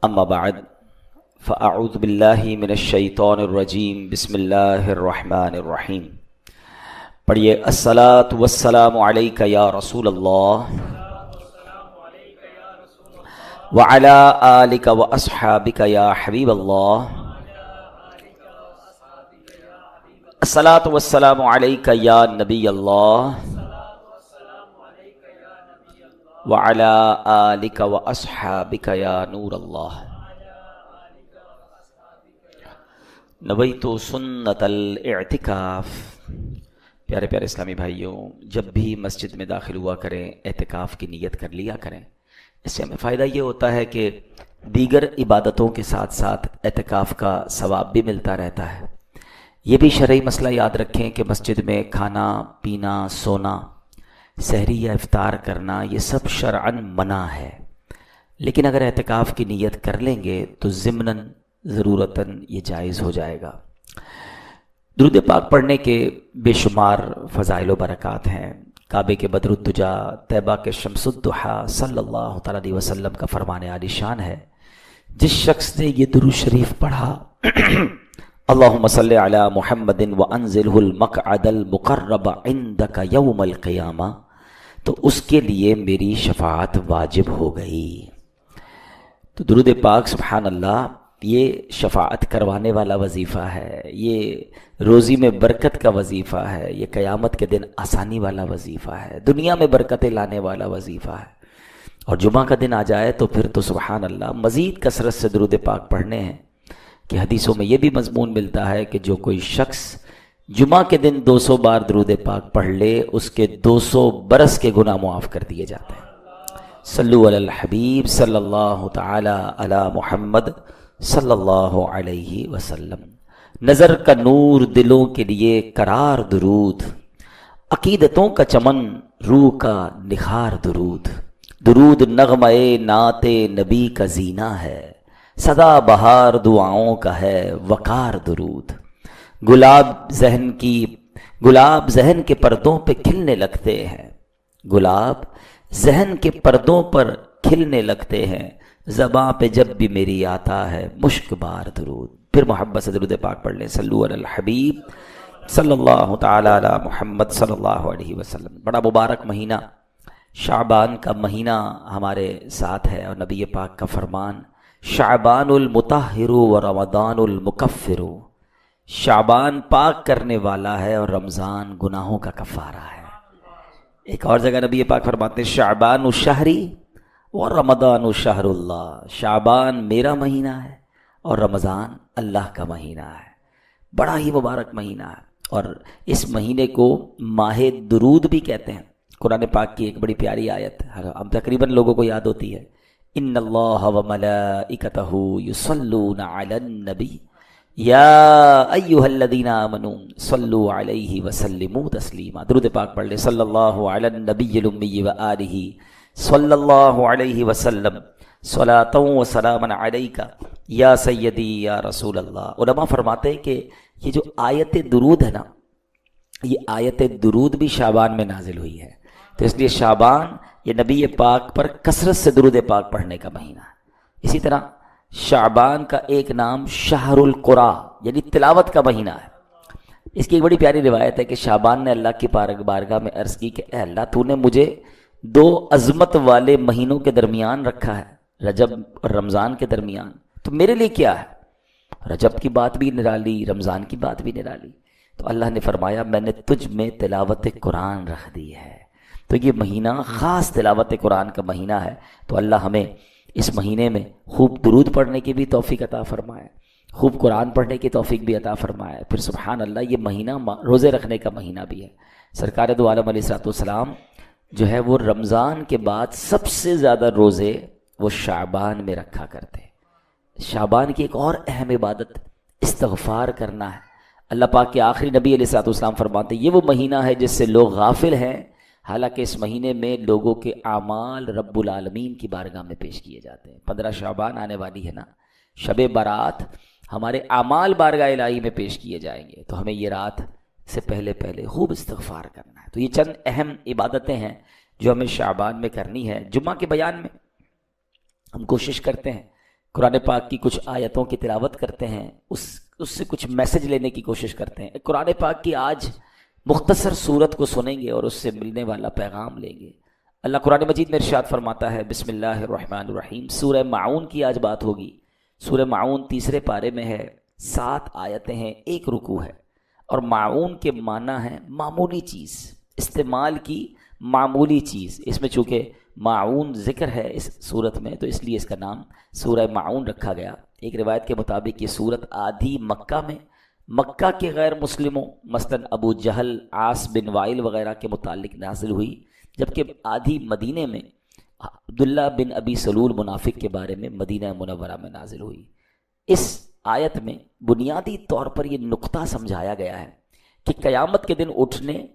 اما بعد فاعوذ باللہ من الشیطان الرجیم بسم اللہ الرحمن الرحیم. پڑھیے الصلاۃ والسلام علیک یا رسول اللہ وعلی آلک واصحابک یا حبیب اللہ. الصلاۃ والسلام علیک یا نبی اللہ وعلی آلک واصحابک یا نور اللہ. نویت سنت الاعتکاف. پیارے پیارے اسلامی بھائیوں، جب بھی مسجد میں داخل ہوا کریں اعتکاف کی نیت کر لیا کریں. اس سے ہمیں فائدہ یہ ہوتا ہے کہ دیگر عبادتوں کے ساتھ ساتھ اعتکاف کا ثواب بھی ملتا رہتا ہے. یہ بھی شرعی مسئلہ یاد رکھیں کہ مسجد میں کھانا پینا، سونا، سحری یا افطار کرنا یہ سب شرعاً منع ہے. لیکن اگر اعتکاف کی نیت کر لیں گے تو ضمناً ضرورتاً یہ جائز ہو جائے گا. درود پاک پڑھنے کے بے شمار فضائل و برکات ہیں. کعبے کے بدر الدجا، طیبہ کے شمس الضحیٰ صلی اللہ تعالیٰ علیہ وسلم کا فرمان عالی شان ہے، جس شخص نے یہ درود شریف پڑھا اللہم صلی علی محمد وانزلہ المقعد المقرب عندک یوم القیامہ، تو اس کے لیے میری شفاعت واجب ہو گئی. تو درود پاک سبحان اللہ یہ شفاعت کروانے والا وظیفہ ہے، یہ روزی میں برکت کا وظیفہ ہے، یہ قیامت کے دن آسانی والا وظیفہ ہے، دنیا میں برکتیں لانے والا وظیفہ ہے. اور جمعہ کا دن آ جائے تو پھر تو سبحان اللہ مزید کثرت سے درود پاک پڑھنے ہیں کہ حدیثوں میں یہ بھی مضمون ملتا ہے کہ جو کوئی شخص جمعہ کے دن 200 بار درود پاک پڑھ لے اس کے 200 برس کے گناہ معاف کر دیے جاتے ہیں. صلو علی الحبیب صلی اللہ تعالی علی محمد صلی اللہ علیہ وسلم. نظر کا نور دلوں کے لیے قرار درود، عقیدتوں کا چمن روح کا نکھار درود. درود نغمہ نعت نبی کا زینہ ہے، سدا بہار دعاؤں کا ہے وقار درود. گلاب ذہن کے پردوں پہ کھلنے لگتے ہیں، گلاب ذہن کے پردوں پر کھلنے لگتے ہیں، زباں پہ جب بھی میری آتا ہے مشک بار درود. پھر محبت سے درود پاک پڑھ لیں. صلو علی الحبیب صلی اللہ تعالی علی محمد صلی اللہ علیہ وسلم. بڑا مبارک مہینہ شعبان کا مہینہ ہمارے ساتھ ہے، اور نبی پاک کا فرمان شعبان المطہر و رمضان المکفر. شعبان پاک کرنے والا ہے اور رمضان گناہوں کا کفارہ ہے. ایک اور جگہ نبی پاک فرماتے ہیں شعبان الشہری و رمضان الشہر اللہ. شعبان میرا مہینہ ہے اور رمضان اللہ کا مہینہ ہے. بڑا ہی مبارک مہینہ ہے، اور اس مہینے کو ماہ درود بھی کہتے ہیں. قرآن پاک کی ایک بڑی پیاری آیت ہم تقریباً لوگوں کو یاد ہوتی ہے، ان اللہ وملائکتہ یصلون علی النبی یا ایھا الذین آمنوا صلوا علیہ وسلموا تسلیما. درود پاک پڑھ لیں. صلی اللہ علی النبی الامی وآلہ صلی اللہ علیہ وسلم صلاۃ و سلام علیک یا سیدی یا رسول اللہ. علماء فرماتے ہیں کہ یہ جو آیت درود ہے نا، یہ آیت درود بھی شعبان میں نازل ہوئی ہے. تو اس لیے شعبان یہ نبی پاک پر کثرت سے درود پاک پڑھنے کا مہینہ ہے. اسی طرح شعبان کا ایک نام شہر القرآن یعنی تلاوت کا مہینہ ہے. اس کی ایک بڑی پیاری روایت ہے کہ شعبان نے اللہ کی بارگاہ میں عرض کی کہ اے اللہ، تو نے مجھے 2 عظمت والے مہینوں کے درمیان رکھا ہے، رجب اور رمضان کے درمیان، تو میرے لیے کیا ہے؟ رجب کی بات بھی نرالی، رمضان کی بات بھی نرالی. تو اللہ نے فرمایا میں نے تجھ میں تلاوت قرآن رکھ دی ہے. تو یہ مہینہ خاص تلاوت قرآن کا مہینہ ہے. تو اللہ ہمیں اس مہینے میں خوب درود پڑھنے کی بھی توفیق عطا فرمائے، خوب قرآن پڑھنے کی توفیق بھی عطا فرمائے. پھر سبحان اللہ یہ مہینہ روزے رکھنے کا مہینہ بھی ہے. سرکار دو عالم علیہ الصلوۃ والسلام جو ہے وہ رمضان کے بعد سب سے زیادہ روزے وہ شعبان میں رکھا کرتے. شعبان کی ایک اور اہم عبادت استغفار کرنا ہے. اللہ پاک کے آخری نبی علیہ الصلوۃ والسلام فرماتے ہیں یہ وہ مہینہ ہے جس سے لوگ غافل ہیں، حالانکہ اس مہینے میں لوگوں کے اعمال رب العالمین کی بارگاہ میں پیش کیے جاتے ہیں. 15 شعبان آنے والی ہے نا، شب برات، ہمارے اعمال بارگاہ الہی میں پیش کیے جائیں گے. تو ہمیں یہ رات سے پہلے خوب استغفار کرنا ہے. تو یہ چند اہم عبادتیں ہیں جو ہمیں شعبان میں کرنی ہے. جمعہ کے بیان میں ہم کوشش کرتے ہیں قرآن پاک کی کچھ آیتوں کی تلاوت کرتے ہیں، اس سے کچھ میسج لینے کی کوشش کرتے ہیں. قرآن پاک کی آج مختصر صورت کو سنیں گے اور اس سے ملنے والا پیغام لیں گے. اللہ قرآن مجید میں ارشاد فرماتا ہے، بسم اللہ الرحمن الرحیم. سورہ معون کی آج بات ہوگی. سورہ معون تیسرے پارے میں ہے، 7 آیتیں ہیں، 1 رکوع ہے. اور معون کے معنی ہے معمولی چیز، استعمال کی معمولی چیز. اس میں چونکہ معون ذکر ہے اس صورت میں تو اس لیے اس کا نام سورہ معون رکھا گیا. ایک روایت کے مطابق یہ صورت آدھی مکہ میں مکہ کے غیر مسلموں مثلا ابو جہل، عاص بن وائل وغیرہ کے متعلق نازل ہوئی، جبکہ آدھی مدینے میں عبداللہ بن ابی سلول منافق کے بارے میں مدینہ منورہ میں نازل ہوئی. اس آیت میں بنیادی طور پر یہ نقطہ سمجھایا گیا ہے کہ قیامت کے دن اٹھنے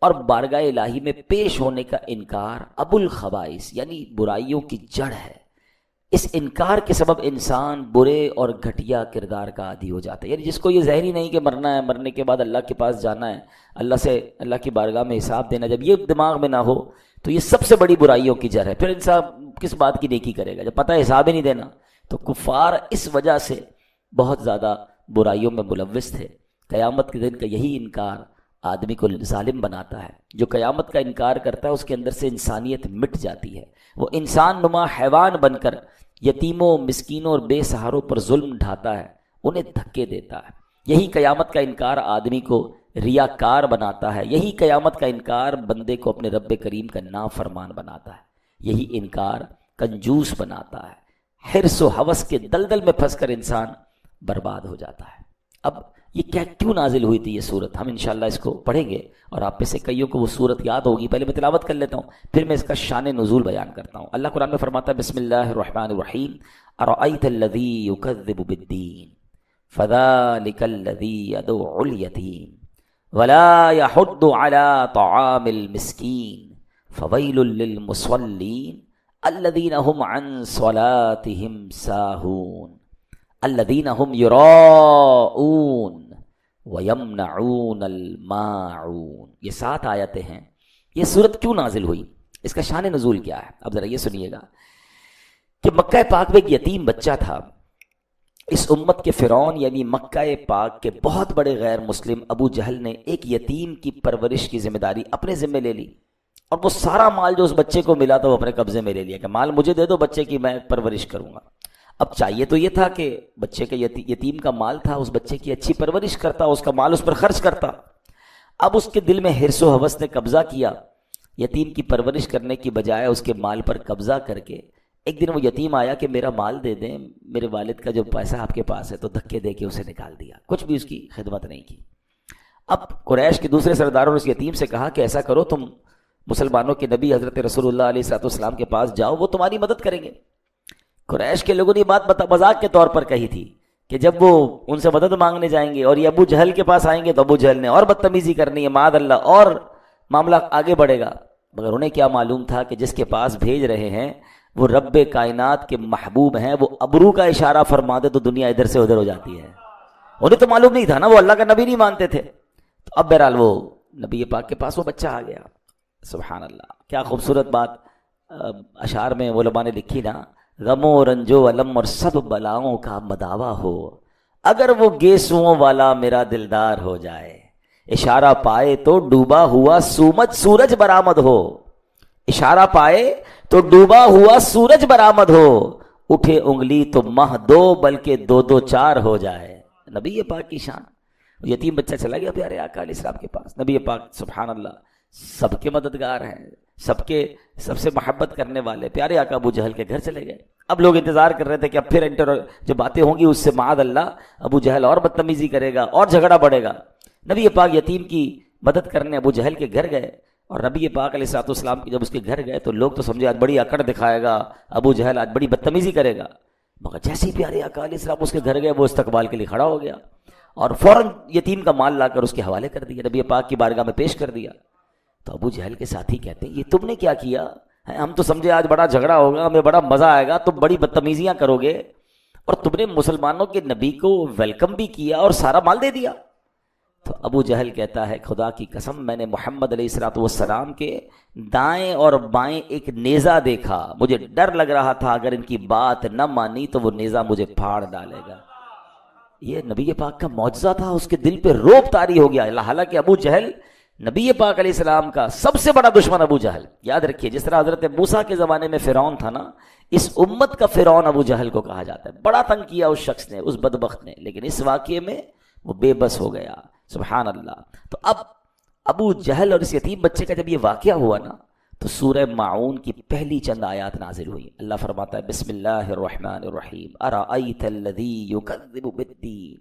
اور بارگاہ الہی میں پیش ہونے کا انکار ابو الخبائث یعنی برائیوں کی جڑ ہے. اس انکار کے سبب انسان برے اور گھٹیا کردار کا عادی ہو جاتا ہے. یعنی جس کو یہ ظاہری نہیں کہ مرنا ہے، مرنے کے بعد اللہ کے پاس جانا ہے، اللہ کی بارگاہ میں حساب دینا، جب یہ دماغ میں نہ ہو تو یہ سب سے بڑی برائیوں کی جڑ ہے. پھر انسان کس بات کی نیکی کرے گا جب پتہ ہے حساب ہی نہیں دینا. تو کفار اس وجہ سے بہت زیادہ برائیوں میں ملوث تھے. قیامت کے دن کا یہی انکار آدمی کو ظالم بناتا ہے. جو قیامت کا انکار کرتا ہے اس کے اندر سے انسانیت مٹ جاتی ہے. وہ انسان نما حیوان بن کر یتیموں، مسکینوں اور بے سہاروں پر ظلم ڈھاتا ہے، انہیں دھکے دیتا ہے. یہی قیامت کا انکار آدمی کو ریاکار بناتا ہے. یہی قیامت کا انکار بندے کو اپنے رب کریم کا نافرمان بناتا ہے. یہی انکار کنجوس بناتا ہے. حرص و ہوس کے دلدل میں پھنس کر انسان برباد ہو جاتا ہے. اب یہ کیوں نازل ہوئی تھی یہ صورت، ہم انشاءاللہ اس کو پڑھیں گے اور آپ میں سے کئیوں کو وہ صورت یاد ہوگی. پہلے میں تلاوت کر لیتا ہوں، پھر میں اس کا شان نزول بیان کرتا ہوں. اللہ قرآن میں فرماتا ہے، بسم اللہ الرحمن الرحیم. ارأیت الذی یکذب بالدین فذلک الذی یدع الیتیم ولا یحض علی طعام المسکین فویل للمصلین الذین هم عن صلاتهم ساہون الذین هم یراؤون وَيَمْنَعُونَ الْمَاعُونَ. یہ 7 آیتیں ہیں. یہ صورت کیوں نازل ہوئی، اس کا شان نزول کیا ہے، اب ذرا یہ سنیے گا کہ مکہ پاک میں ایک یتیم بچہ تھا. اس امت کے فرعون یعنی مکہ پاک کے بہت بڑے غیر مسلم ابو جہل نے ایک یتیم کی پرورش کی ذمہ داری اپنے ذمہ لے لی، اور وہ سارا مال جو اس بچے کو ملا تھا وہ اپنے قبضے میں لے لیا کہ مال مجھے دے دو، بچے کی میں پرورش کروں گا. اب چاہیے تو یہ تھا کہ بچے کے یتیم کا مال تھا، اس بچے کی اچھی پرورش کرتا، اس کا مال اس پر خرچ کرتا. اب اس کے دل میں حرص و ہوس نے قبضہ کیا. یتیم کی پرورش کرنے کی بجائے اس کے مال پر قبضہ کر کے ایک دن وہ یتیم آیا کہ میرا مال دے دیں، میرے والد کا جو پیسہ آپ کے پاس ہے، تو دھکے دے کے اسے نکال دیا، کچھ بھی اس کی خدمت نہیں کی. اب قریش کے دوسرے سرداروں نے اس یتیم سے کہا کہ ایسا کرو، تم مسلمانوں کے نبی حضرت رسول اللہ علیہ السلام کے پاس جاؤ، وہ تمہاری مدد کریں گے. قریش کے لوگوں نے یہ بات مذاق کے طور پر کہی تھی کہ جب وہ ان سے مدد مانگنے جائیں گے اور یہ ابو جہل کے پاس آئیں گے تو ابو جہل نے اور بدتمیزی کرنی ہے، معاذ اللہ، اور معاملہ آگے بڑھے گا. مگر انہیں کیا معلوم تھا کہ جس کے پاس بھیج رہے ہیں وہ رب کائنات کے محبوب ہیں، وہ ابرو کا اشارہ فرما دے تو دنیا ادھر سے ادھر ہو جاتی ہے. انہیں تو معلوم نہیں تھا نا، وہ اللہ کا نبی نہیں مانتے تھے. تو اب بہرحال وہ نبی پاک کے پاس وہ بچہ آ گیا. سبحان اللہ، کیا خوبصورت بات اشعار میں علماء نے لکھی نا، غم و رنج و علم اور سب بلاؤں کا مداوا ہو، اگر وہ گیسوؤں والا میرا دلدار ہو جائے، اشارہ پائے تو ڈوبا ہوا سورج برآمد ہو، اشارہ پائے تو ڈوبا ہوا سورج برآمد ہو، اٹھے انگلی تو ماہ 2 بلکہ 2 4 ہو جائے. نبی پاک کی شان. یتیم بچہ چلا گیا پیارے آقا علیہ السلام کے پاس. نبی پاک سبحان اللہ سب کے مددگار ہیں، سب سے محبت کرنے والے پیارے آقا ابو جہل کے گھر چلے گئے. اب لوگ انتظار کر رہے تھے کہ اب پھر جو باتیں ہوں گی اس سے معاذ اللہ ابو جہل اور بدتمیزی کرے گا اور جھگڑا بڑھے گا. نبی پاک یتیم کی مدد کرنے ابو جہل کے گھر گئے، اور نبی پاک علیہ السلام جب اس کے گھر گئے تو لوگ تو سمجھے آج بڑی اکڑ دکھائے گا ابو جہل، آج بڑی بدتمیزی کرے گا. مگر جیسے ہی پیارے آقا علیہ السلام اس کے گھر گئے وہ استقبال کے لیے کھڑا ہو گیا اور فوراً یتیم کا مال لا کر اس کے حوالے کر دیا، نبی پاک کی بارگاہ میں پیش کر دیا. تو ابو جہل کے ساتھی کہتے ہیں یہ تم نے کیا کیا؟ ہم تو سمجھے آج بڑا جھگڑا ہوگا، ہمیں بڑا مزہ آئے گا، تم بڑی بدتمیزیاں کرو گے، اور تم نے مسلمانوں کے نبی کو ویلکم بھی کیا اور سارا مال دے دیا. تو ابو جہل کہتا ہے خدا کی قسم میں نے محمد علیہ الصلوۃ والسلام کے دائیں اور بائیں ایک نیزہ دیکھا، مجھے ڈر لگ رہا تھا اگر ان کی بات نہ مانی تو وہ نیزہ مجھے پھاڑ ڈالے گا۔ یہ نبی پاک کا معجزہ تھا، اس کے دل پہ روب طاری ہو گیا۔ حالانکہ ابو جہل نبی پاک علیہ السلام کا سب سے بڑا دشمن ابو جہل، یاد رکھیے جس طرح حضرت موسیٰ کے زمانے میں فرعون تھا نا، اس امت کا فرعون ابو جہل کو کہا جاتا ہے۔ بڑا تنگ کیا اس شخص نے، اس بدبخت نے، لیکن اس واقعے میں وہ بے بس ہو گیا۔ سبحان اللہ۔ تو اب ابو جہل اور اس یتیم بچے کا جب یہ واقعہ ہوا نا تو سورہ ماعون کی پہلی چند آیات نازل ہوئی۔ اللہ فرماتا ہے بسم اللہ الرحمن الرحیم ارأیت الذی یکذب بالدین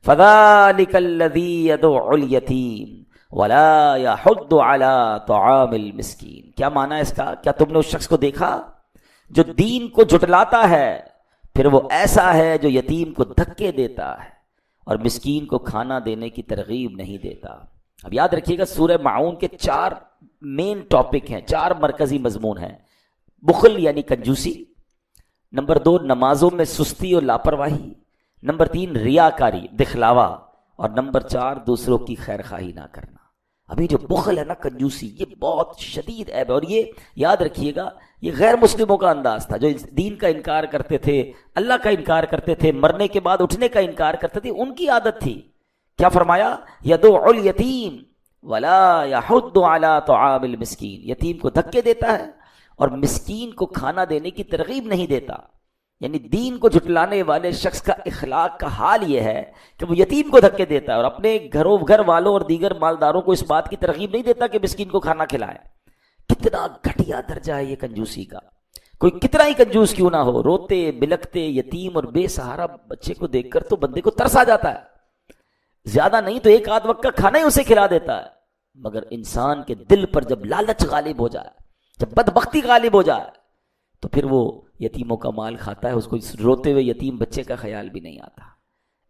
فذلک الذی یدعو الیتیم ولا یحض علی طعام المسکین۔ کیا معنی ہے اس کا؟ کیا تم نے اس شخص کو دیکھا جو دین کو جھٹلاتا ہے، پھر وہ ایسا ہے جو یتیم کو دھکے دیتا ہے اور مسکین کو کھانا دینے کی ترغیب نہیں دیتا۔ اب یاد رکھیے گا سورہ ماعون کے 4 مین ٹاپک ہیں، 4 مرکزی مضمون ہیں۔ بخل یعنی کنجوسی، نمبر 2 نمازوں میں سستی اور لاپرواہی، نمبر 3 ریاکاری دکھلاوا، اور نمبر 4 دوسروں کی خیر خواہی نہ کرنا۔ ابھی جو بخل ہے نا، کنجوسی، یہ بہت شدید عیب ہے، اور یہ یاد رکھیے گا یہ غیر مسلموں کا انداز تھا، جو دین کا انکار کرتے تھے، اللہ کا انکار کرتے تھے، مرنے کے بعد اٹھنے کا انکار کرتے تھے، ان کی عادت تھی۔ کیا فرمایا؟ یدعو الیتیم ولا یحض علی طعام المسکین، یتیم کو دھکے دیتا ہے اور مسکین کو کھانا دینے کی ترغیب نہیں دیتا۔ یعنی دین کو جھٹلانے والے شخص کا اخلاق کا حال یہ ہے کہ وہ یتیم کو دھکے دیتا ہے اور اپنے گھر والوں اور دیگر مالداروں کو اس بات کی ترغیب نہیں دیتا کہ مسکین کو کھانا کھلائے۔ کتنا گھٹیا درجہ ہے یہ کنجوسی کا۔ کوئی کتنا ہی کنجوس کیوں نہ ہو، روتے بلکتے یتیم اور بے سہارا بچے کو دیکھ کر تو بندے کو ترس آ جاتا ہے، زیادہ نہیں تو 1 آدھ وقت کا کھانا ہی اسے کھلا دیتا ہے۔ مگر انسان کے دل پر جب لالچ غالب ہو جائے، جب بدبختی غالب ہو جائے، تو پھر وہ یتیموں کا مال کھاتا ہے، اس کو روتے ہوئے یتیم بچے کا خیال بھی نہیں آتا۔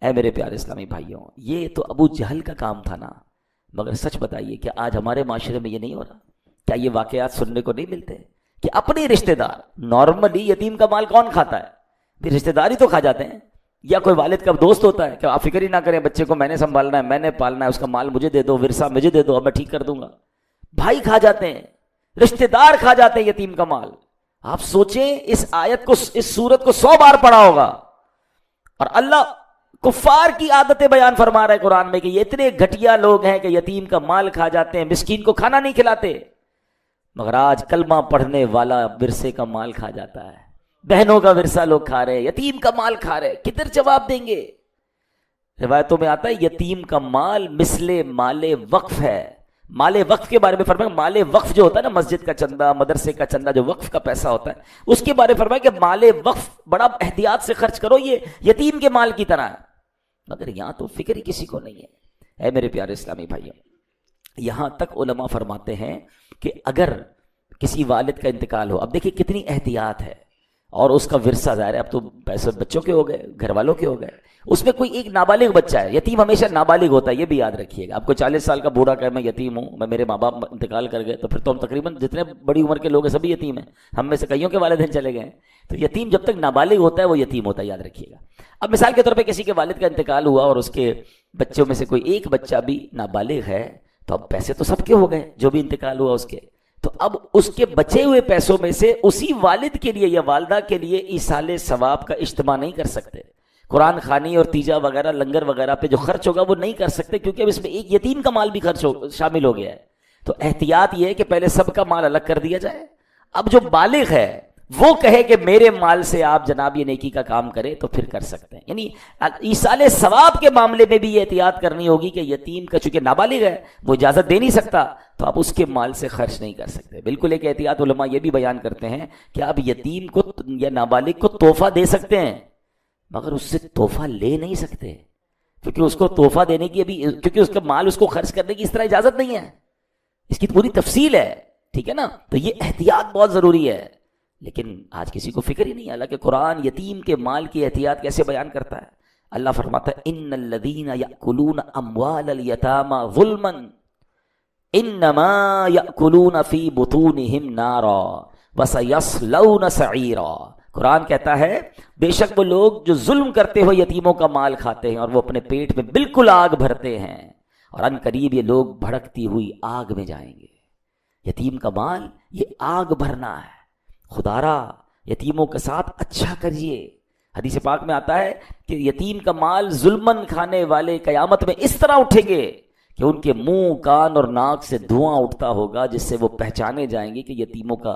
اے میرے پیارے اسلامی بھائیوں، یہ تو ابو جہل کا کام تھا نا، مگر سچ بتائیے کہ آج ہمارے معاشرے میں یہ نہیں ہو رہا؟ کیا یہ واقعات سننے کو نہیں ملتے کہ اپنے رشتہ دار، نارملی یتیم کا مال کون کھاتا ہے؟ پھر رشتہ دار ہی تو کھا جاتے ہیں، یا کوئی والد کا دوست ہوتا ہے کہ آپ فکر ہی نہ کریں، بچے کو میں نے سنبھالنا ہے، میں نے پالنا ہے، اس کا مال مجھے دے دو، ورثہ مجھے دے دو، اب میں ٹھیک کر دوں گا۔ بھائی کھا جاتے ہیں، رشتہ دار کھا جاتے ہیں یتیم کا مال۔ آپ سوچیں اس آیت کو، اس سورت کو 100 بار پڑھا ہوگا، اور اللہ کفار کی عادتیں بیان فرما رہا ہے قرآن میں کہ یہ اتنے گھٹیا لوگ ہیں کہ یتیم کا مال کھا جاتے ہیں، مسکین کو کھانا نہیں کھلاتے۔ مگر آج کلمہ پڑھنے والا ورثے کا مال کھا جاتا ہے، بہنوں کا ورثہ لوگ کھا رہے ہیں، یتیم کا مال کھا رہے ہیں، کدھر جواب دیں گے؟ روایتوں میں آتا ہے یتیم کا مال مثل مال وقف ہے۔ مال وقف کے بارے میں فرمایا، مال وقف جو ہوتا ہے نا، مسجد کا چندہ، مدرسے کا چندہ، جو وقف کا پیسہ ہوتا ہے، اس کے بارے میں فرمایا کہ مال وقف بڑا احتیاط سے خرچ کرو، یہ یتیم کے مال کی طرح ہے۔ مگر یہاں تو فکر ہی کسی کو نہیں ہے۔ اے میرے پیارے اسلامی بھائیوں، یہاں تک علماء فرماتے ہیں کہ اگر کسی والد کا انتقال ہو، اب دیکھیں کتنی احتیاط ہے، اور اس کا ورثہ ظاہر ہے اب تو پیسے بچوں کے ہو گئے، گھر والوں کے ہو گئے، اس میں کوئی ایک نابالغ بچہ ہے، یتیم ہمیشہ نابالغ ہوتا ہے، یہ بھی یاد رکھیے گا۔ آپ کو 40 سال کا بوڑھا کہے میں یتیم ہوں، میں میرے ماں باپ انتقال کر گئے، تو پھر تو ہم تقریباً جتنے بڑی عمر کے لوگ ہیں سبھی یتیم ہیں، ہم میں سے کئیوں کے والدین چلے گئے ہیں۔ تو یتیم جب تک نابالغ ہوتا ہے وہ یتیم ہوتا ہے، یاد رکھیے گا۔ اب مثال کے طور پہ کسی کے والد کا انتقال ہوا اور اس کے بچوں میں سے کوئی ایک بچہ بھی نابالغ ہے، تو اب پیسے تو سب کے ہو گئے جو بھی انتقال ہوا اس کے، تو اب اس کے بچے ہوئے پیسوں میں سے اسی والد کے لیے یا والدہ کے لیے ایصال ثواب کا اجتماع نہیں کر سکتے، قرآن خوانی اور تیجا وغیرہ لنگر وغیرہ پہ جو خرچ ہوگا وہ نہیں کر سکتے، کیونکہ اب اس میں ایک یتیم کا مال بھی شامل ہو گیا ہے۔ تو احتیاط یہ ہے کہ پہلے سب کا مال الگ کر دیا جائے، اب جو بالغ ہے وہ کہے کہ میرے مال سے آپ جناب یہ نیکی کا کام کرے تو پھر کر سکتے ہیں۔ یعنی ایصال ثواب کے معاملے میں بھی یہ احتیاط کرنی ہوگی کہ یتیم کا چونکہ نابالغ ہے وہ اجازت دے نہیں سکتا، تو آپ اس کے مال سے خرچ نہیں کر سکتے۔ بالکل ایک احتیاط علماء یہ بھی بیان کرتے ہیں کہ آپ یتیم کو یا نابالغ کو تحفہ دے سکتے ہیں، مگر اس سے تحفہ لے نہیں سکتے، کیونکہ اس کو تحفہ دینے کی ابھی، کیونکہ اس کا مال اس کو خرچ کرنے کی اس طرح اجازت نہیں ہے، اس کی پوری تفصیل ہے، ٹھیک ہے نا۔ تو یہ احتیاط بہت ضروری ہے، لیکن آج کسی کو فکر ہی نہیں ہے۔ حالانکہ قرآن یتیم کے مال کی احتیاط کیسے بیان کرتا ہے؟ اللہ فرماتا ہے ان الذین یأکلون اموال الیتامی ظلما انما یأکلون فی بطونہم نارا وسیصلون سعیرا۔ قرآن کہتا ہے بے شک وہ لوگ جو ظلم کرتے ہوئے یتیموں کا مال کھاتے ہیں اور وہ اپنے پیٹ میں بالکل آگ بھرتے ہیں، اور ان قریب یہ لوگ بھڑکتی ہوئی آگ میں جائیں گے۔ یتیم کا مال یہ آگ بھرنا ہے، خدارا یتیموں کے ساتھ اچھا کریے۔ حدیث پاک میں آتا ہے کہ یتیم کا مال ظلمن کھانے والے قیامت میں اس طرح اٹھیں گے کہ ان کے منہ، کان اور ناک سے دھواں اٹھتا ہوگا، جس سے وہ پہچانے جائیں گے کہ یتیموں کا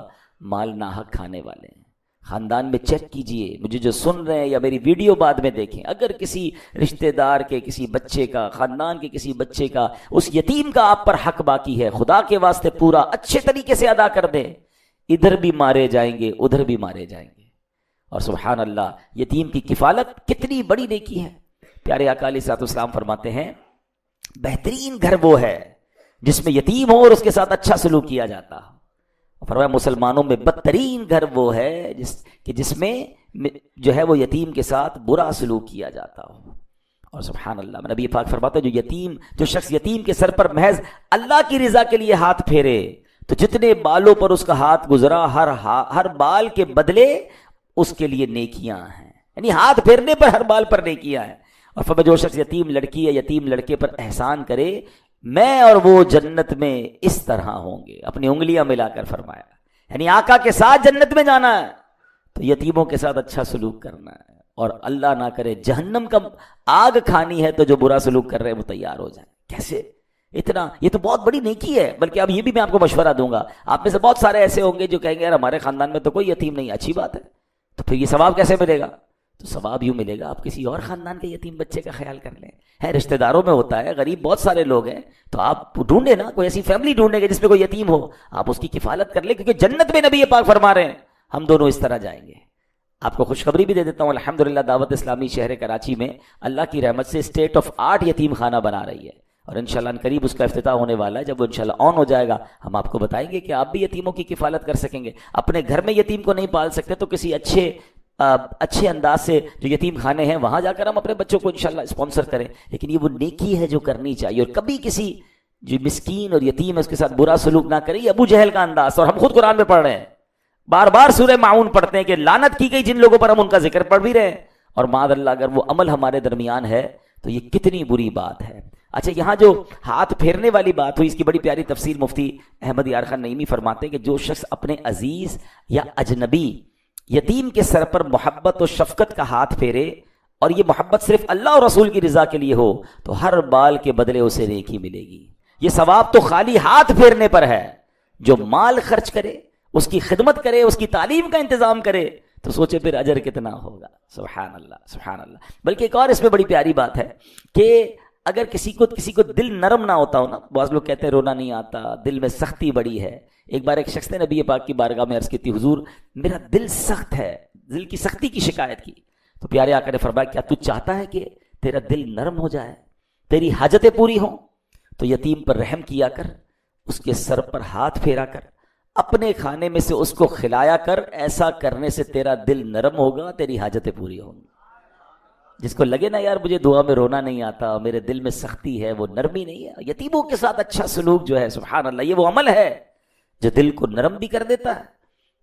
مال ناحق کھانے والے ہیں۔ خاندان میں چیک کیجئے، مجھے جو سن رہے ہیں یا میری ویڈیو بعد میں دیکھیں، اگر کسی رشتہ دار کے کسی بچے کا، خاندان کے کسی بچے کا، اس یتیم کا آپ پر حق باقی ہے، خدا کے واسطے پورا اچھے طریقے سے ادا کر دیں۔ ادھر بھی مارے جائیں گے، ادھر بھی مارے جائیں گے۔ اور سبحان اللہ، یتیم کی کفالت کتنی بڑی نیکی ہے۔ پیارے آقا علیہ الصلوۃ والسلام فرماتے ہیں بہترین گھر وہ ہے جس میں یتیم ہو اور اس کے ساتھ اچھا سلوک کیا جاتا ہو۔ فرمایا مسلمانوں میں بدترین گھر وہ ہے جس میں جو ہے وہ یتیم کے ساتھ برا سلوک کیا جاتا ہو۔ اور سبحان اللہ، نبی پاک فرماتے ہیں جو شخص یتیم کے سر پر محض اللہ کی رضا کے لیے ہاتھ پھیرے تو جتنے بالوں پر اس کا ہاتھ گزرا ہر بال کے بدلے اس کے لیے نیکیاں ہیں، یعنی ہاتھ پھیرنے پر ہر بال پر نیکیاں ہیں۔ اور فرمایا جو شخص یتیم لڑکی یا یتیم لڑکے پر احسان کرے، میں اور وہ جنت میں اس طرح ہوں گے، اپنی انگلیاں ملا کر فرمایا، یعنی آقا کے ساتھ جنت میں جانا ہے تو یتیموں کے ساتھ اچھا سلوک کرنا ہے، اور اللہ نہ کرے جہنم کا آگ کھانی ہے تو جو برا سلوک کر رہے ہیں وہ تیار ہو جائیں۔ کیسے اتنا، یہ تو بہت بڑی نیکی ہے۔ بلکہ اب یہ بھی میں آپ کو مشورہ دوں گا، آپ میں سے بہت سارے ایسے ہوں گے جو کہیں گے یار ہمارے خاندان میں تو کوئی یتیم نہیں، اچھی بات ہے، تو پھر یہ ثواب کیسے ملے گا؟ تو ثواب یوں ملے گا، آپ کسی اور خاندان کے یتیم بچے کا خیال کر لیں۔ ہے رشتہ داروں میں ہوتا ہے، غریب بہت سارے لوگ ہیں، تو آپ ڈھونڈے نا، کوئی ایسی فیملی ڈھونڈے گے جس میں کوئی یتیم ہو، آپ اس کی کفالت کر لیں، کیونکہ جنت میں نبی پاک فرما رہے ہیں ہم دونوں اس طرح جائیں گے۔ آپ کو خوشخبری بھی دے دیتا ہوں، الحمدللہ دعوت اسلامی شہر کراچی میں اللہ کی رحمت سے اسٹیٹ آف آرٹ یتیم خانہ بنا رہی ہے، اور انشاءاللہ قریب اس کا افتتاح ہونے والا ہے۔ جب وہ انشاءاللہ آن ہو جائے گا ہم آپ کو بتائیں گے کہ آپ بھی یتیموں کی کفالت کر سکیں گے۔ اپنے گھر میں یتیم کو نہیں پال سکتے تو کسی اچھے انداز سے جو یتیم خانے ہیں وہاں جا کر ہم اپنے بچوں کو انشاءاللہ اسپانسر کریں، لیکن یہ وہ نیکی ہے جو کرنی چاہیے، اور کبھی کسی جو مسکین اور یتیم ہے اس کے ساتھ برا سلوک نہ کریں۔ یہ ابو جہل کا انداز، اور ہم خود قرآن میں پڑھ رہے ہیں، بار بار سورہ معون پڑھتے ہیں کہ لعنت کی گئی جن لوگوں پر، ہم ان کا ذکر پڑھ بھی رہے ہیں، اور معاذ اللہ اگر وہ عمل ہمارے درمیان ہے تو یہ کتنی بری بات ہے۔ اچھا، یہاں جو ہاتھ پھیرنے والی بات ہوئی، اس کی بڑی پیاری تفسیر مفتی احمد یار خان نعیمی فرماتے ہیں کہ جو شخص اپنے عزیز یا اجنبی یتیم کے سر پر محبت و شفقت کا ہاتھ پھیرے، اور یہ محبت صرف اللہ اور رسول کی رضا کے لیے ہو، تو ہر بال کے بدلے اسے نیکی ملے گی۔ یہ ثواب تو خالی ہاتھ پھیرنے پر ہے۔ جو مال خرچ کرے، اس کی خدمت کرے، اس کی تعلیم کا انتظام کرے، تو سوچے پھر اجر کتنا ہوگا۔ سبحان اللہ، سبحان اللہ۔ بلکہ ایک اور اس میں بڑی پیاری بات ہے کہ اگر کسی کو دل نرم نہ ہوتا ہو نا، بعض لوگ کہتے ہیں رونا نہیں آتا، دل میں سختی بڑی ہے۔ ایک بار ایک شخص نے نبی پاک کی بارگاہ میں عرض کی تھی، حضور میرا دل سخت ہے، دل کی سختی کی شکایت کی۔ تو پیارے آقا نے فرمایا کیا تو چاہتا ہے کہ تیرا دل نرم ہو جائے، تیری حاجتیں پوری ہوں؟ تو یتیم پر رحم کیا کر، اس کے سر پر ہاتھ پھیرا کر، اپنے کھانے میں سے اس کو کھلایا کر، ایسا کرنے سے تیرا دل نرم ہوگا، تیری حاجتیں پوری ہوں گی۔ جس کو لگے نا یار مجھے دعا میں رونا نہیں آتا، میرے دل میں سختی ہے، وہ نرمی نہیں ہے۔ یتیموں کے ساتھ اچھا سلوک جو ہے، سبحان اللہ، یہ وہ عمل ہے جو دل کو نرم بھی کر دیتا ہے،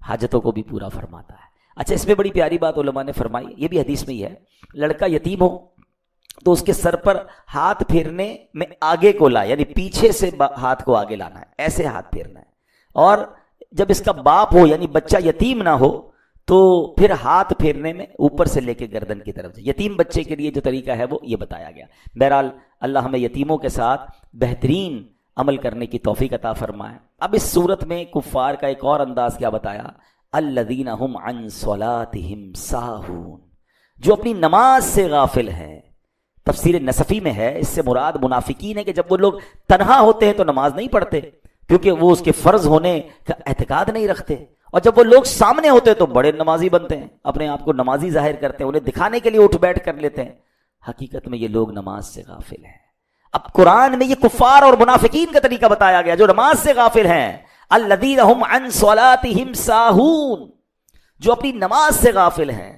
حاجتوں کو بھی پورا فرماتا ہے۔ اچھا، اس میں بڑی پیاری بات علماء نے فرمائی، یہ بھی حدیث میں ہی ہے، لڑکا یتیم ہو تو اس کے سر پر ہاتھ پھیرنے میں آگے کو لائے، یعنی پیچھے سے ہاتھ کو آگے لانا ہے، ایسے ہاتھ پھیرنا ہے۔ اور جب اس کا باپ ہو یعنی بچہ یتیم نہ ہو تو پھر ہاتھ پھیرنے میں اوپر سے لے کے گردن کی طرف سے۔ یتیم بچے کے لیے جو طریقہ ہے وہ یہ بتایا گیا۔ بہرحال اللہ ہمیں یتیموں کے ساتھ بہترین عمل کرنے کی توفیق عطا فرمائے۔ اب اس صورت میں کفار کا ایک اور انداز کیا بتایا، الذین هم عن صلاتهم ساہون، جو اپنی نماز سے غافل ہیں۔ تفسیر نصفی میں ہے، اس سے مراد منافقین ہے کہ جب وہ لوگ تنہا ہوتے ہیں تو نماز نہیں پڑھتے، کیونکہ وہ اس کے فرض ہونے کا اعتقاد نہیں رکھتے، اور جب وہ لوگ سامنے ہوتے تو بڑے نمازی بنتے ہیں، اپنے آپ کو نمازی ظاہر کرتے ہیں، انہیں دکھانے کے لیے اٹھ بیٹھ کر لیتے ہیں۔ حقیقت میں یہ لوگ نماز سے غافل ہیں۔ اب قرآن میں یہ کفار اور منافقین کا طریقہ بتایا گیا جو نماز سے غافل ہیں، الذین هم عن صلاتهم ساہون، جو اپنی نماز سے غافل ہیں۔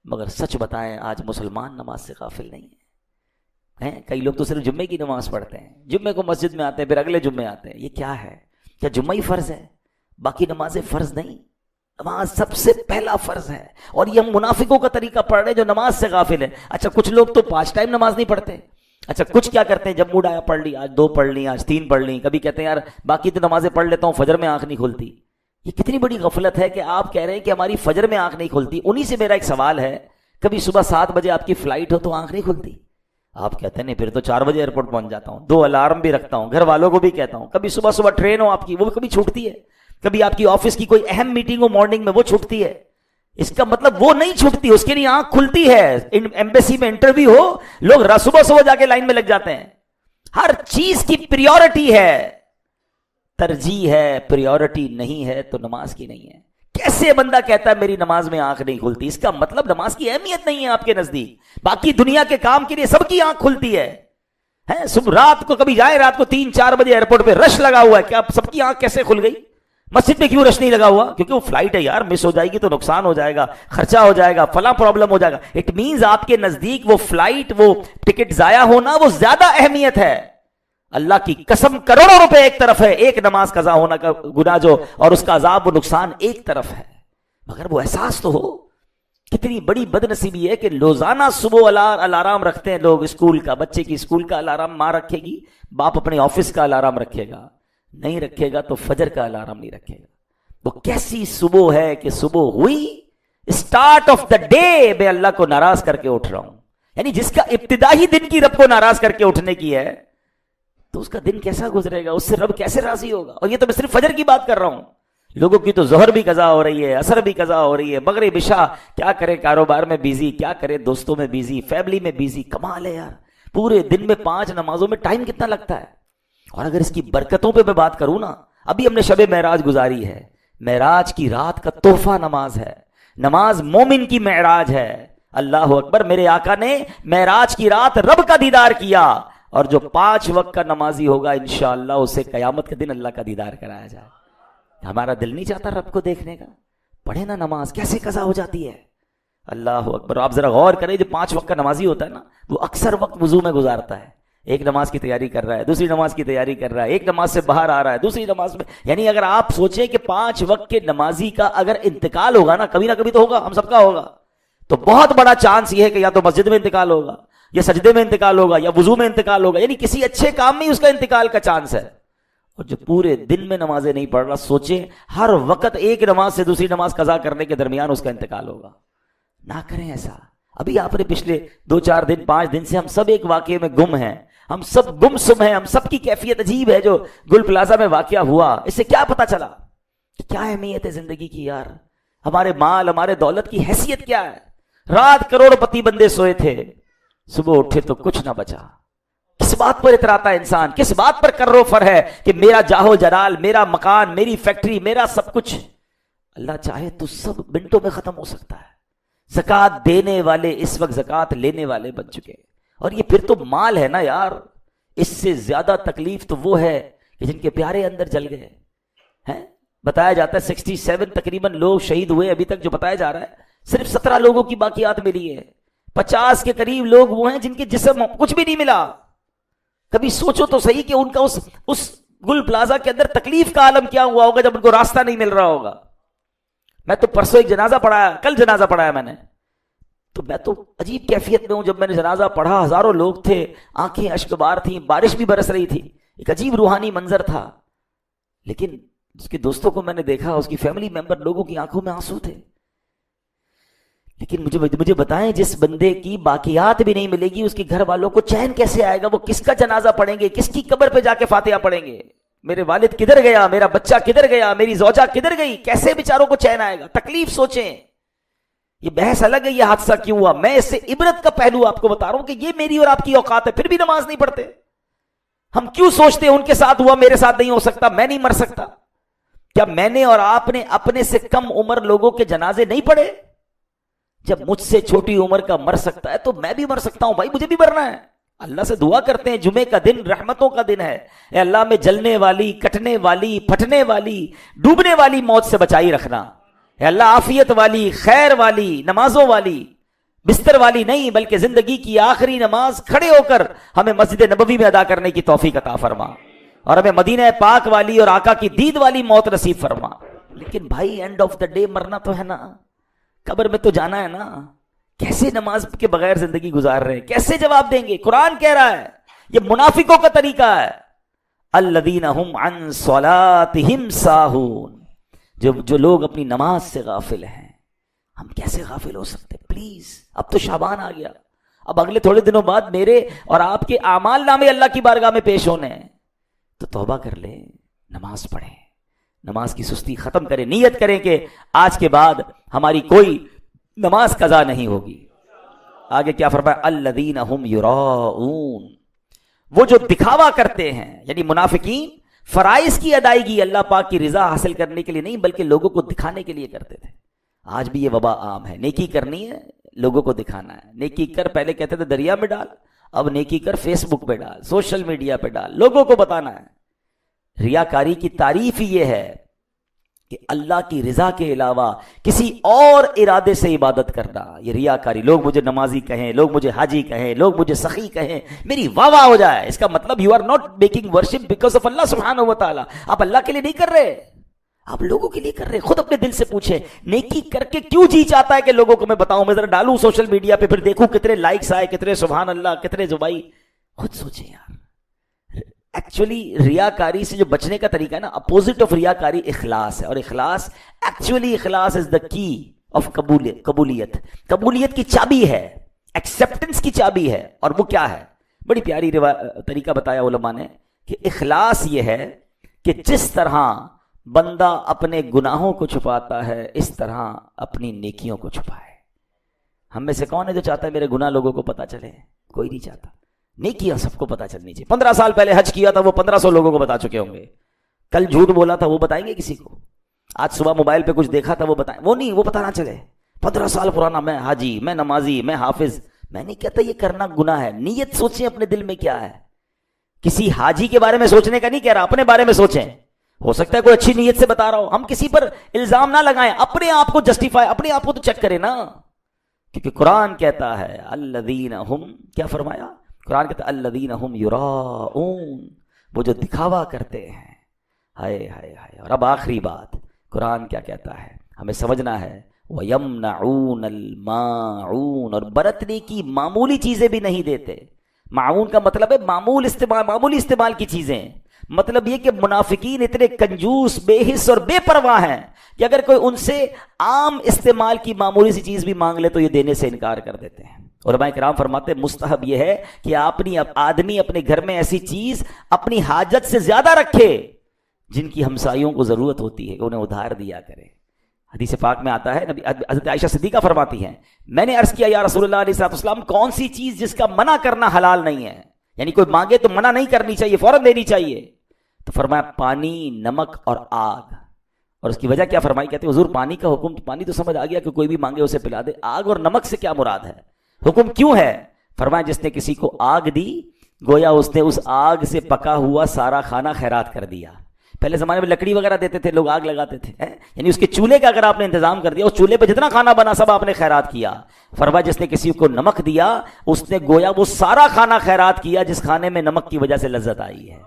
مگر سچ بتائیں آج مسلمان نماز سے غافل نہیں ہیں۔ کئی لوگ تو صرف جمعے کی نماز پڑھتے ہیں، جمعے کو مسجد میں آتے ہیں، پھر اگلے جمعے آتے ہیں۔ یہ کیا ہے؟ کیا جمعہ ہی فرض ہے؟ باقی نمازیں فرض نہیں؟ نماز سب سے پہلا فرض ہے، اور یہ ہم منافقوں کا طریقہ پڑھ رہے ہیں جو نماز سے غافل ہے۔ اچھا، کچھ لوگ تو 5 ٹائم نماز نہیں پڑھتے، اچھا کچھ کیا کرتے ہیں، جب موڈ آیا پڑھ لی، آج 2 پڑھ لی، آج 3 پڑھ لی، کبھی کہتے ہیں یار باقی تو نمازیں پڑھ لیتا ہوں، فجر میں آنکھ نہیں کھلتی. یہ کتنی بڑی غفلت ہے کہ آپ کہہ رہے ہیں کہ ہماری فجر میں آنکھ نہیں کھلتی. انہی سے میرا ایک سوال ہے، کبھی صبح 7 بجے آپ کی فلائٹ ہو تو آنکھ نہیں کھلتی؟ آپ کہتے ہیں نہیں پھر تو 4 بجے ایئرپورٹ پہنچ جاتا ہوں، 2 الارم بھی رکھتا ہوں، گھر والوں کو بھی کہتا ہوں. کبھی صبح ٹرین ہو آپ کی، وہ کبھی چھوٹتی ہے. کبھی آپ کی آفس کی کوئی اہم میٹنگ ہو مارننگ میں، وہ چھوٹتی ہے. اس کا مطلب وہ نہیں چھوٹتی، اس کے لیے آنکھ کھلتی ہے. ایمبیسی میں انٹرویو ہو، لوگ صبح جا کے لائن میں لگ جاتے ہیں. ہر چیز کی پریورٹی ہے، ترجیح ہے، پریورٹی نہیں ہے تو نماز کی نہیں ہے. کیسے بندہ کہتا ہے میری نماز میں آنکھ نہیں کھلتی؟ اس کا مطلب نماز کی اہمیت نہیں ہے آپ کے نزدیک. باقی دنیا کے کام کے لیے سب کی آنکھ کھلتی ہے. صبح رات کو کبھی جائے، رات کو 3-4 بجے ایئرپورٹ پہ رش لگا ہوا ہے، کیا سب کی آنکھ کیسے کھل گئی؟ مسجد میں کیوں رش نہیں لگا ہوا؟ کیونکہ وہ فلائٹ ہے یار، مس ہو جائے گی تو نقصان ہو جائے گا، خرچہ ہو جائے گا، فلاں پرابلم ہو جائے گا. اٹ مینز آپ کے نزدیک وہ فلائٹ، وہ ٹکٹ ضائع ہونا وہ زیادہ اہمیت ہے. اللہ کی قسم کروڑوں روپے ایک طرف ہے، ایک نماز قضا ہونا کا گناہ جو اور اس کا عذاب و نقصان ایک طرف ہے. مگر وہ احساس تو ہو. کتنی بڑی بد نصیبی ہے کہ روزانہ صبح الارم رکھتے ہیں لوگ، اسکول کا، بچے کی اسکول کا الارم ماں رکھے گی، باپ اپنے آفس کا الارم رکھے گا، نہیں رکھے گا تو فجر کا الارم نہیں رکھے گا. وہ کیسی صبح ہے کہ صبح ہوئی، اسٹارٹ آف دا ڈے میں اللہ کو ناراض کر کے اٹھ رہا ہوں. یعنی جس کا ابتدا ہی دن کی رب کو ناراض کر کے اٹھنے کی ہے تو اس کا دن کیسا گزرے گا، اس سے رب کیسے راضی ہوگا؟ اور یہ تو میں صرف فجر کی بات کر رہا ہوں. لوگوں کی تو ظہر بھی قضا ہو رہی ہے، عصر بھی قضا ہو رہی ہے، مغرب عشاء. کیا کرے، کاروبار میں بیزی، کیا کرے دوستوں میں بیزی، فیملی میں بیزی. کمال ہے یار، پورے دن میں 5 نمازوں میں ٹائم کتنا لگتا ہے. اور اگر اس کی برکتوں پہ میں بات کروں نا، ابھی ہم نے شب معراج گزاری ہے. معراج کی رات کا تحفہ نماز ہے. نماز مومن کی معراج ہے. اللہ اکبر. میرے آقا نے معراج کی رات رب کا دیدار کیا، اور جو 5 وقت کا نمازی ہوگا انشاءاللہ اسے قیامت کے دن اللہ کا دیدار کرایا جائے. ہمارا دل نہیں چاہتا رب کو دیکھنے کا؟ پڑھے نا نماز کیسے قضا ہو جاتی ہے. اللہ اکبر. آپ ذرا غور کریں، جو 5 وقت کا نمازی ہوتا ہے نا، وہ اکثر وقت وضو میں گزارتا ہے. ایک نماز کی تیاری کر رہا ہے، دوسری نماز کی تیاری کر رہا ہے، ایک نماز سے باہر آ رہا ہے، دوسری نماز میں. یعنی اگر آپ سوچیں کہ 5 وقت کے نمازی کا اگر انتقال ہوگا نا، کبھی نہ کبھی تو ہوگا، ہم سب کا ہوگا، تو بہت بڑا چانس یہ ہے کہ یا تو مسجد میں انتقال ہوگا، یا سجدے میں انتقال ہوگا، یا وضو میں انتقال ہوگا. یعنی کسی اچھے کام میں اس کا انتقال کا چانس ہے. اور جو پورے دن میں نمازیں نہیں پڑھ رہا، سوچیں ہر وقت ایک نماز سے دوسری نماز قضا کرنے کے درمیان اس کا انتقال ہوگا. نہ کریں ایسا. ابھی آپ نے پچھلے 2-4 دن 5 دن سے ہم سب ایک واقعے میں گم ہیں، ہم سب گم سم ہیں، ہم سب کی کیفیت عجیب ہے. جو گل پلازا میں واقعہ ہوا، اس سے کیا پتا چلا کہ کیا اہمیت ہے زندگی کی یار؟ ہمارے مال، ہمارے دولت کی حیثیت کیا ہے؟ رات کروڑ پتی بندے سوئے تھے، صبح اٹھے تو کچھ نہ بچا. کس بات پر اتراتا ہے انسان؟ کس بات پر کر رو فر ہے کہ میرا جاہو جلال، میرا مکان، میری فیکٹری، میرا سب کچھ؟ اللہ چاہے تو سب منٹوں میں ختم ہو سکتا ہے. زکوٰۃ دینے والے اس وقت زکوٰۃ لینے والے بن چکے. اور یہ پھر تو مال ہے نا یار. اس سے زیادہ تکلیف تو وہ ہے کہ جن کے پیارے اندر جل گئے ہیں. بتایا جاتا ہے 67 تقریباً لوگ شہید ہوئے ابھی تک، جو بتایا جا رہا ہے. صرف 17 لوگوں کی باقیات ملی ہے. 50 کے قریب لوگ وہ ہیں جن کے جسم کچھ بھی نہیں ملا. کبھی سوچو تو صحیح کہ ان کا اس گل پلازا کے اندر تکلیف کا عالم کیا ہوا ہوگا جب ان کو راستہ نہیں مل رہا ہوگا. میں تو پرسوں ایک جنازہ پڑھایا، کل جنازہ پڑھایا میں نے، تو میں تو عجیب کیفیت میں ہوں. جب میں نے جنازہ پڑھا، ہزاروں لوگ تھے، آنکھیں اشکبار تھیں، بارش بھی برس رہی تھی، ایک عجیب روحانی منظر تھا. لیکن اس کے دوستوں کو میں نے دیکھا، اس کی فیملی ممبر لوگوں کی آنکھوں میں آنسو تھے. لیکن مجھے بتائیں، جس بندے کی باقیات بھی نہیں ملے گی، اس کے گھر والوں کو چین کیسے آئے گا؟ وہ کس کا جنازہ پڑھیں گے؟ کس کی قبر پہ جا کے فاتحہ پڑھیں گے؟ میرے والد کدھر گیا، میرا بچہ کدھر گیا، میری زوجہ کدھر گئی؟ کیسے بیچاروں کو چین آئے گا؟ تکلیف سوچیں. یہ بحث الگ ہے یہ حادثہ کیوں ہوا. میں اس سے عبرت کا پہلو آپ کو بتا رہا ہوں کہ یہ میری اور آپ کی اوقات ہے، پھر بھی نماز نہیں پڑھتے. ہم کیوں سوچتے ہیں ان کے ساتھ ہوا میرے ساتھ نہیں ہو سکتا، میں نہیں مر سکتا؟ کیا میں نے اور آپ نے اپنے سے کم عمر لوگوں کے جنازے نہیں پڑھے؟ جب مجھ سے چھوٹی عمر کا مر سکتا ہے تو میں بھی مر سکتا ہوں. بھائی مجھے بھی مرنا ہے. اللہ سے دعا کرتے ہیں، جمعے کا دن رحمتوں کا دن ہے، اے اللہ میں جلنے والی، کٹنے والی، پھٹنے والی، ڈوبنے والی موت سے بچائی رکھنا. اے اللہ عافیت والی، خیر والی، نمازوں والی، بستر والی نہیں بلکہ زندگی کی آخری نماز کھڑے ہو کر ہمیں مسجد نبوی میں ادا کرنے کی توفیق عطا فرما، اور ہمیں مدینہ پاک والی اور آقا کی دید والی موت نصیب فرما. لیکن بھائی اینڈ آف دا ڈے مرنا تو ہے نا، قبر میں تو جانا ہے نا. کیسے نماز کے بغیر زندگی گزار رہے ہیں؟ کیسے جواب دیں گے؟ قرآن کہہ رہا ہے یہ منافقوں کا طریقہ ہے. الذین هم عن صلاتهم ساہون، جو لوگ اپنی نماز سے غافل ہیں. ہم کیسے غافل ہو سکتے؟ پلیز، اب تو شعبان آ گیا، اب اگلے تھوڑے دنوں بعد میرے اور آپ کے اعمال نامے اللہ کی بارگاہ میں پیش ہونے ہیں. تو توبہ کر لیں، نماز پڑھیں، نماز کی سستی ختم کریں، نیت کریں کہ آج کے بعد ہماری کوئی نماز قضا نہیں ہوگی. آگے کیا فرمایا؟ الذین هم یراؤون، وہ جو دکھاوا کرتے ہیں، یعنی منافقین فرائض کی ادائیگی اللہ پاک کی رضا حاصل کرنے کے لیے نہیں بلکہ لوگوں کو دکھانے کے لیے کرتے تھے. آج بھی یہ وبا عام ہے، نیکی کرنی ہے لوگوں کو دکھانا ہے. نیکی کر، پہلے کہتے تھے دریا میں ڈال، اب نیکی کر فیس بک پہ ڈال، سوشل میڈیا پہ ڈال، لوگوں کو بتانا ہے. ریاکاری کی تعریف ہی یہ ہے کہ اللہ کی رضا کے علاوہ کسی اور ارادے سے عبادت کرنا، یہ ریاکاری. لوگ مجھے نمازی کہیں، لوگ مجھے حاجی کہیں، لوگ مجھے سخی کہیں، میری واہ واہ ہو جائے، اس کا مطلب you are not making worship because of اللہ سبحانہ و تعالی. آپ اللہ کے لیے نہیں کر رہے، آپ لوگوں کے لیے کر رہے. خود اپنے دل سے پوچھیں، نیکی کر کے کیوں جی چاہتا ہے کہ لوگوں کو میں بتاؤں، میں ذرا ڈالوں سوشل میڈیا پہ، پھر دیکھوں کتنے لائکس آئے، کتنے سبحان اللہ، کتنے زبائی. خود سوچیں یار. ایکچولی ریاکاری سے جو بچنے کا طریقہ ہے نا، اپوزٹ آف ریاکاری اخلاص ہے، اور اخلاص ایکچولی اخلاص از دا کی آف قبولیت. قبولیت کی چابی ہے، ایکسیپٹنس کی چابی ہے. اور وہ کیا ہے؟ بڑی پیاری طریقہ بتایا علماء نے کہ اخلاص یہ ہے کہ جس طرح بندہ اپنے گناہوں کو چھپاتا ہے اس طرح اپنی نیکیوں کو چھپائے. ہم میں سے کون ہے جو چاہتا ہے میرے گناہ لوگوں کو پتا چلے؟ کوئی نہیں چاہتا. نیکیاں سب کو پتا چلنی چاہیے. 15 سال پہلے حج کیا تھا وہ 1500 لوگوں کو بتا چکے ہوں گے. کل جھوٹ بولا تھا وہ بتائیں گے کسی کو؟ آج صبح موبائل پہ کچھ دیکھا تھا وہ بتائیں؟ وہ نہیں، وہ پتا نہ چلے. 15 سال پرانا میں حاجی، میں نمازی، میں حافظ. میں نہیں کہتا یہ کرنا گناہ ہے. نیت سوچیں اپنے دل میں کیا ہے. کسی حاجی کے بارے میں سوچنے کا نہیں کہہ رہا، اپنے بارے میں سوچیں. ہو سکتا ہے کوئی اچھی نیت سے بتا رہا ہو. ہم کسی پر الزام نہ لگائیں، اپنے آپ کو جسٹیفائی، اپنے آپ کو تو چیک کریں نا. کیونکہ قرآن کہتا ہے الذین ہم، کیا فرمایا؟ قرآن کہتا ہے الذین ہم یراؤون، وہ جو دکھاوا کرتے ہیں. ہائے ہائے ہائے. اور اب آخری بات قرآن کیا کہتا ہے ہمیں سمجھنا ہے. وَيَمْنَعُونَ الْمَاعُونَ، اور برتنے کی معمولی چیزیں بھی نہیں دیتے. معون کا مطلب ہے معمولی استعمال کی چیزیں. مطلب یہ کہ منافقین اتنے کنجوس، بے حس اور بے پرواہ ہیں کہ اگر کوئی ان سے عام استعمال کی معمولی سی چیز بھی مانگ لے تو یہ دینے سے انکار کر دیتے ہیں. علماء کرام فرماتے ہیں مستحب یہ ہے کہ آدمی اپنے گھر میں ایسی چیز اپنی حاجت سے زیادہ رکھے جن کی ہمسایوں کو ضرورت ہوتی ہے کہ انہیں ادھار دیا کرے. حدیث پاک میں آتا ہے، حضرت عائشہ صدیقہ فرماتی ہیں میں نے عرض کیا یا رسول اللہ علیہ السلام کون سی چیز جس کا منع کرنا حلال نہیں ہے، یعنی کوئی مانگے تو منع نہیں کرنی چاہیے، فوراً دینی چاہیے. تو فرمایا پانی، نمک اور آگ. اور اس کی وجہ کیا فرمائی؟ کہتے ہیں حضور پانی کا حکم، پانی تو سمجھ آ گیا کہ کوئی بھی مانگے اسے پلا دے، آگ اور نمک سے کیا مراد ہے؟ حکم کیوں ہے؟ فرمایا جس نے کسی کو آگ دی گویا اس نے اس آگ سے پکا ہوا سارا کھانا خیرات کر دیا. پہلے زمانے میں لکڑی وغیرہ دیتے تھے لوگ، آگ لگاتے تھے، یعنی اس کے چولہے کا اگر آپ نے انتظام کر دیا، اس چولہے پہ جتنا کھانا بنا سب آپ نے خیرات کیا. فرمایا جس نے کسی کو نمک دیا اس نے گویا وہ سارا کھانا خیرات کیا جس کھانے میں نمک کی وجہ سے لذت آئی ہے.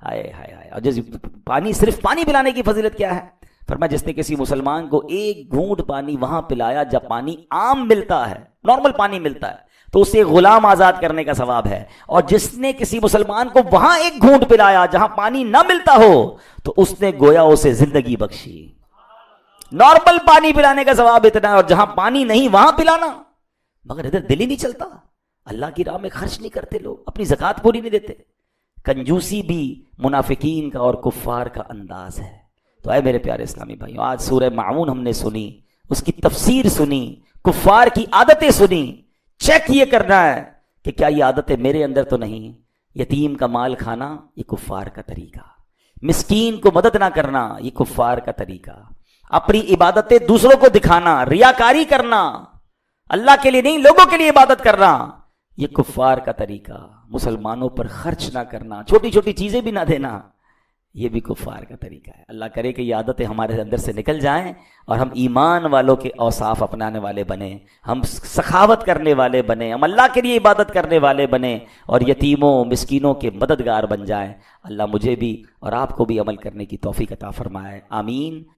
ہائے ہائے ہائے. اور جس پانی، صرف پانی پلانے کی فضیلت کیا ہے؟ فرمایا جس نے کسی مسلمان کو ایک گھونٹ پانی وہاں پلایا جب پانی عام ملتا ہے، نارمل پانی ملتا ہے، تو اسے غلام آزاد کرنے کا ثواب ہے. اور جس نے کسی مسلمان کو وہاں ایک گھونٹ پلایا جہاں پانی نہ ملتا ہو تو اس نے گویا اسے زندگی بخشی. نارمل پانی پلانے کا ثواب اتنا ہے، اور جہاں پانی نہیں وہاں پلانا. مگر ادھر دل ہی نہیں چلتا، اللہ کی راہ میں خرچ نہیں کرتے لوگ، اپنی زکوٰۃ پوری نہیں دیتے. کنجوسی بھی منافقین کا اور کفار کا انداز ہے. تو اے میرے پیارے اسلامی بھائیوں، آج سورہ معون ہم نے سنی، اس کی تفسیر سنی، کفار کی عادتیں سنی. چیک یہ کرنا ہے کہ کیا یہ عادتیں میرے اندر تو نہیں. یتیم کا مال کھانا یہ کفار کا طریقہ، مسکین کو مدد نہ کرنا یہ کفار کا طریقہ، اپنی عبادتیں دوسروں کو دکھانا، ریاکاری کرنا، اللہ کے لیے نہیں لوگوں کے لیے عبادت کرنا یہ کفار کا طریقہ. مسلمانوں پر خرچ نہ کرنا، چھوٹی چھوٹی چیزیں بھی نہ دینا یہ بھی کفار کا طریقہ ہے. اللہ کرے کہ یہ عادتیں ہمارے اندر سے نکل جائیں اور ہم ایمان والوں کے اوصاف اپنانے والے بنیں، ہم سخاوت کرنے والے بنیں، ہم اللہ کے لیے عبادت کرنے والے بنیں اور یتیموں مسکینوں کے مددگار بن جائیں. اللہ مجھے بھی اور آپ کو بھی عمل کرنے کی توفیق عطا فرمائے. آمین.